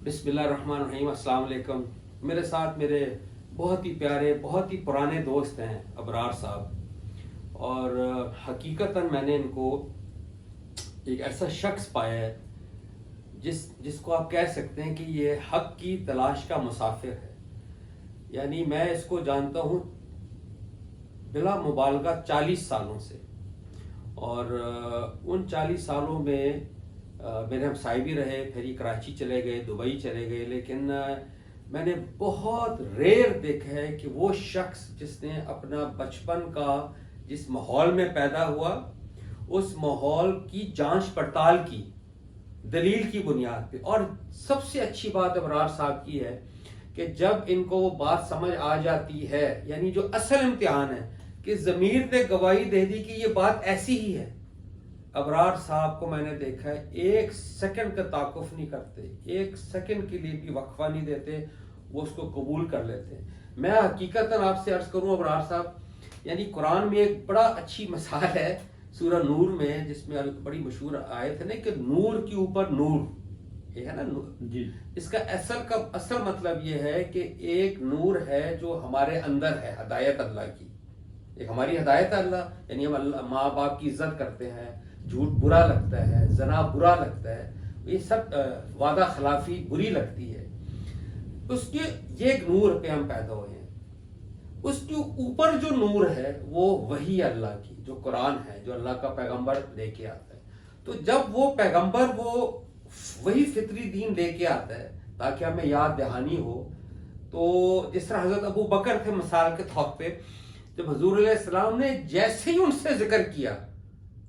بسم اللہ الرحمن الرحیم. السلام علیکم. میرے ساتھ میرے بہت ہی پیارے بہت ہی پرانے دوست ہیں ابرار صاحب, اور حقیقتاً میں نے ان کو ایک ایسا شخص پایا ہے جس کو آپ کہہ سکتے ہیں کہ یہ حق کی تلاش کا مسافر ہے. یعنی میں اس کو جانتا ہوں بلا مبالغہ 40 سالوں سے, اور ان 40 سالوں میں میرے ہمسائے بھی رہے, پھر یہ کراچی چلے گئے, دبئی چلے گئے, لیکن میں نے بہت ریئر دیکھا ہے کہ وہ شخص جس نے اپنا بچپن کا جس ماحول میں پیدا ہوا اس ماحول کی جانچ پڑتال کی دلیل کی بنیاد پہ. اور سب سے اچھی بات ابرار صاحب کی ہے کہ جب ان کو وہ بات سمجھ آ جاتی ہے, یعنی جو اصل امتحان ہے کہ ضمیر نے گواہی دے دی کہ یہ بات ایسی ہی ہے, ابرار صاحب کو میں نے دیکھا ہے ایک سیکنڈ کا توقف نہیں کرتے, ایک سیکنڈ کے لیے بھی وقفہ نہیں دیتے, وہ اس کو قبول کر لیتے. میں حقیقتاً آپ سے عرض کروں ابرار صاحب, یعنی قرآن میں ایک بڑا اچھی مثال ہے سورہ نور میں, جس میں بڑی مشہور آیت ہے نا کہ نور کے اوپر نور, یہ ہے نا جی. اس کا اصل مطلب یہ ہے کہ ایک نور ہے جو ہمارے اندر ہے, ہدایت اللہ کی, ایک ہماری ہدایت اللہ, یعنی ہم اللہ ماں باپ کی عزت کرتے ہیں, جھوٹ برا لگتا ہے, زنا برا لگتا ہے, یہ سب وعدہ خلافی بری لگتی ہے. اس کے یہ ایک نور پہ ہم پیدا ہوئے ہیں. اس کے اوپر جو نور ہے وہ وحی اللہ کی, جو قرآن ہے, جو اللہ کا پیغمبر لے کے آتا ہے. تو جب وہ پیغمبر وہی فطری دین لے کے آتا ہے تاکہ ہمیں یاد دہانی ہو, تو جس طرح حضرت ابو بکر تھے مثال کے طور پہ, جب حضور علیہ السلام نے جیسے ہی ان سے ذکر کیا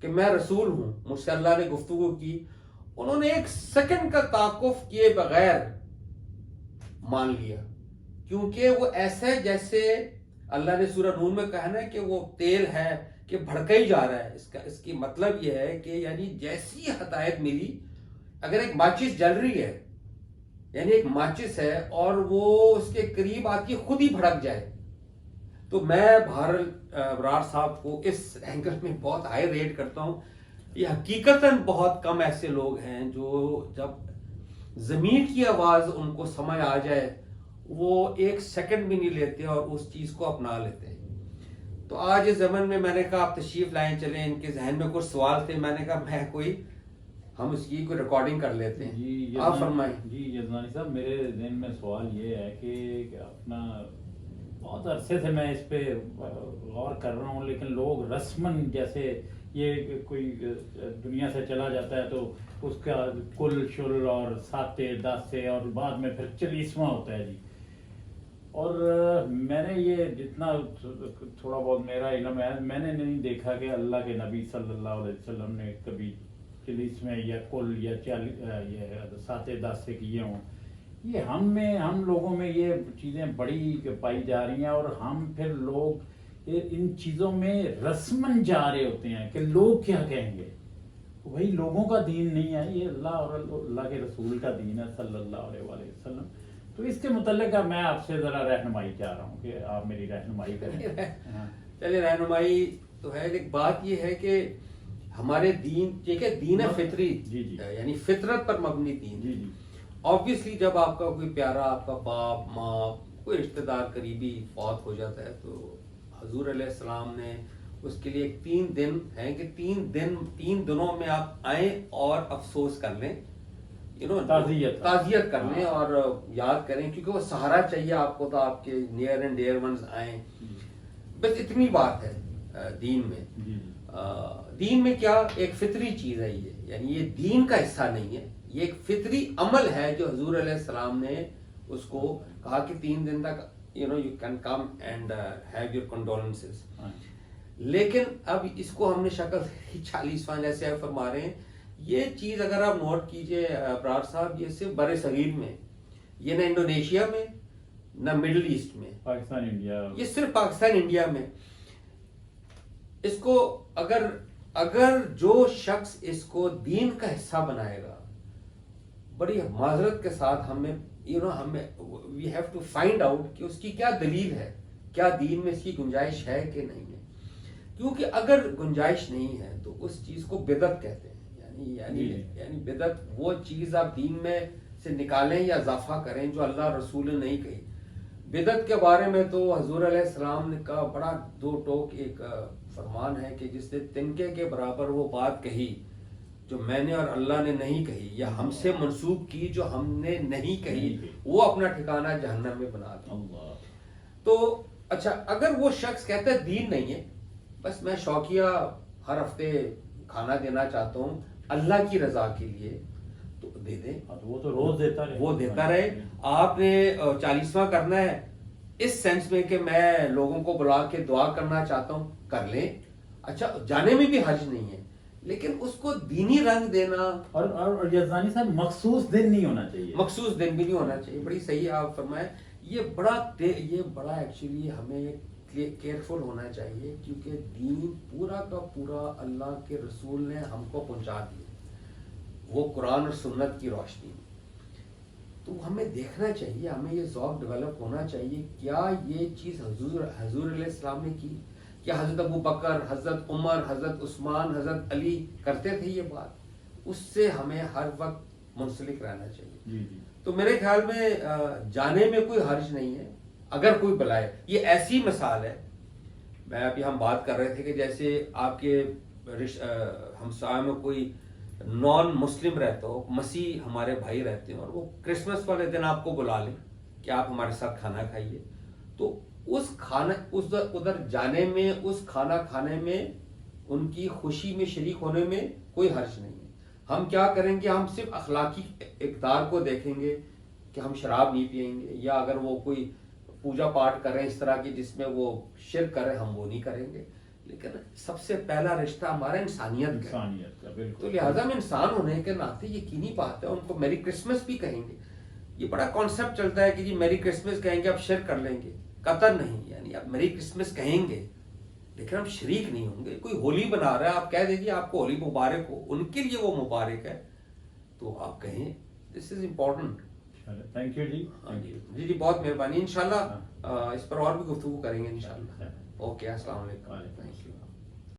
کہ میں رسول ہوں, مجھ سے اللہ نے گفتگو کی, انہوں نے ایک سیکنڈ کا توقف کیے بغیر مان لیا, کیونکہ وہ ایسا ہے جیسے اللہ نے سورہ نور میں کہا نا کہ وہ تیل ہے کہ بھڑکا ہی جا رہا ہے. اس کی مطلب یہ ہے کہ یعنی جیسی ہدایت ملی, اگر ایک ماچس جل رہی ہے, یعنی ایک ماچس ہے اور وہ اس کے قریب آتی خود ہی بھڑک جائے, تو میں بہرحال ابرار صاحب کو اس اینگل میں بہت ہائی ریٹ کرتا ہوں. یہ حقیقتاً بہت کم ایسے لوگ ہیں جو جب زمین کی آواز ان کو سمجھ آ جائے وہ ایک سیکنڈ بھی نہیں لیتے اور اس چیز کو اپنا لیتے ہیں. تو آج اس زمن میں میں نے کہا آپ تشریف لائیں, چلیں, ان کے ذہن میں کچھ سوال تھے, میں نے کہا ہم اس کی کوئی ریکارڈنگ کر لیتے ہیں. جی آپ فرمائیں. جی یزدانی صاحب, میرے ذہن میں سوال یہ ہے کہ اپنا بہت عرصے سے میں اس پہ غور کر رہا ہوں, لیکن لوگ رسمن جیسے یہ کوئی دنیا سے چلا جاتا ہے تو اس کا کل شل اور 7 سے 10 سے اور بعد میں پھر 40واں ہوتا ہے جی. اور میں نے یہ جتنا تھوڑا بہت میرا علم ہے, میں نے نہیں دیکھا کہ اللہ کے نبی صلی اللہ علیہ وسلم نے کبھی 40 یا کل یا 7 سے 10 سے کیے ہوں. یہ ہم لوگوں میں یہ چیزیں بڑی پائی جا رہی ہیں, اور ہم پھر لوگ ان چیزوں میں رسمن جا رہے ہوتے ہیں کہ لوگ کیا کہیں گے. وہی لوگوں کا دین نہیں ہے, یہ اللہ اور اللہ کے رسول کا دین ہے صلی اللہ علیہ وسلم. تو اس کے متعلق میں آپ سے ذرا رہنمائی چاہ رہا ہوں کہ آپ میری رہنمائی کریں. چلیے, رہنمائی تو ہے, ایک بات یہ ہے کہ ہمارے دین, ٹھیک ہے, دین ہے فطری, جی جی, یعنی فطرت پر مبنی دین. جی جی, آبویسلی جب آپ کا کوئی پیارا, آپ کا باپ ماں, کوئی رشتہ دار قریبی فوت ہو جاتا ہے تو حضور علیہ السلام نے اس کے لیے 3 دن ہیں کہ 3 دنوں میں آپ آئیں اور افسوس کر لیں, تعزیت کر لیں اور یاد کریں, کیونکہ وہ سہارا چاہیے آپ کو, تو آپ کے نیئر اینڈ ڈیئر ونز آئیں. بس اتنی بات ہے دین میں. دین میں کیا ایک فطری چیز ہے یہ, یعنی یہ دین کا حصہ نہیں ہے, یہ ایک فطری عمل ہے جو حضور علیہ السلام نے اس کو کہا کہ 3 دن تک you can come and have your condolences. لیکن اب اس کو ہم نے شکل 40واں جیسے آپ فرما رہے ہیں, یہ چیز اگر آپ نوٹ کیجئے ابرار صاحب, یہ صرف بر صغیر میں, یہ نہ انڈونیشیا میں نہ مڈل ایسٹ میں, پاکستان انڈیا, یہ صرف پاکستان انڈیا میں. اس کو اگر جو شخص اس کو دین کا حصہ بنائے گا, بڑی معذرت کے ساتھ ہمیں we have to find out کہ اس کی کیا دلیل ہے, کیا دین میں اس کی گنجائش ہے کہ نہیں ہے. کیونکہ اگر گنجائش نہیں ہے تو اس چیز کو بدعت کہتے ہیں. یعنی بدعت وہ چیز آپ دین میں سے نکالیں یا اضافہ کریں جو اللہ رسول نے نہیں کہی. بدعت کے بارے میں تو حضور علیہ السلام نے کا بڑا دو ٹوک ایک فرمان ہے کہ جس نے تنکے کے برابر وہ بات کہی جو میں نے اور اللہ نے نہیں کہی یا ہم سے منسوب کی جو ہم نے نہیں کہی, وہ اپنا ٹھکانہ جہنم میں بنا دے. تو اچھا, اگر وہ شخص کہتا ہے دین نہیں ہے, بس میں شوقیہ ہر ہفتے کھانا دینا چاہتا ہوں اللہ کی رضا کے لیے, تو دے دیں, وہ تو روز دیتا رہے, وہ دیتا رہے. آپ نے 40واں کرنا ہے اس سینس میں کہ میں لوگوں کو بلا کے دعا کرنا چاہتا ہوں, کر لیں. اچھا, جانے میں بھی حرج نہیں ہے, لیکن اس کو دینی رنگ دینا, اور یزدانی صاحب مخصوص دن نہیں ہونا چاہیے, مخصوص دن بھی نہیں ہونا چاہیے. بڑی صحیح آپ فرمائیں. یہ بڑا ایکچولی ہمیں کیئرفل ہونا چاہیے, کیونکہ دین پورا کا پورا اللہ کے رسول نے ہم کو پہنچا دیا, وہ قرآن اور سنت کی روشنی میں. تو ہمیں دیکھنا چاہیے, ہمیں یہ ذوق ڈیولپ ہونا چاہیے, کیا یہ چیز حضور علیہ السلام نے کی, کیا حضرت ابو بکر, حضرت عمر, حضرت عثمان, حضرت علی کرتے تھے یہ بات, اس سے ہمیں ہر وقت منسلک رہنا چاہیے. تو میرے خیال میں جانے میں کوئی حرج نہیں ہے اگر کوئی بلائے. یہ ایسی مثال ہے, میں ابھی ہم بات کر رہے تھے کہ جیسے آپ کے ہمسائے میں کوئی نان مسلم رہتا ہو, مسیح ہمارے بھائی رہتے ہیں, اور وہ کرسمس والے دن آپ کو بلا لیں کہ آپ ہمارے ساتھ کھانا کھائیے, تو اس کھانا ادھر جانے میں, اس کھانا کھانے میں, ان کی خوشی میں شریک ہونے میں کوئی حرج نہیں ہے. ہم کیا کریں گے, ہم صرف اخلاقی اقدار کو دیکھیں گے کہ ہم شراب نہیں پیئیں گے, یا اگر وہ کوئی پوجا پاٹ کریں اس طرح کی جس میں وہ شرک کریں, ہم وہ نہیں کریں گے. لیکن سب سے پہلا رشتہ ہمارا انسانیت کا, تو لہٰذا میں انسان ہونے کے ناطے یقینی بات ہے ان کو میری کرسمس بھی کہیں گے. یہ بڑا کانسیپٹ چلتا ہے کہ جی میری کرسمس کہیں گے اب شرک کر لیں گے, قطر نہیں, یعنی اب میری کرسمس کہیں گے لیکن ہم شریک نہیں ہوں گے. کوئی ہولی بنا رہا ہے, آپ کہہ دیجیے آپ کو ہولی مبارک ہو, ان کے لیے وہ مبارک ہے, تو آپ کہیں دس از امپورٹنٹ. تھینک یو جی. جی بہت مہربانی. انشاءاللہ اس پر اور بھی گفتگو کریں گے انشاءاللہ. اوکے, السلام علیکم.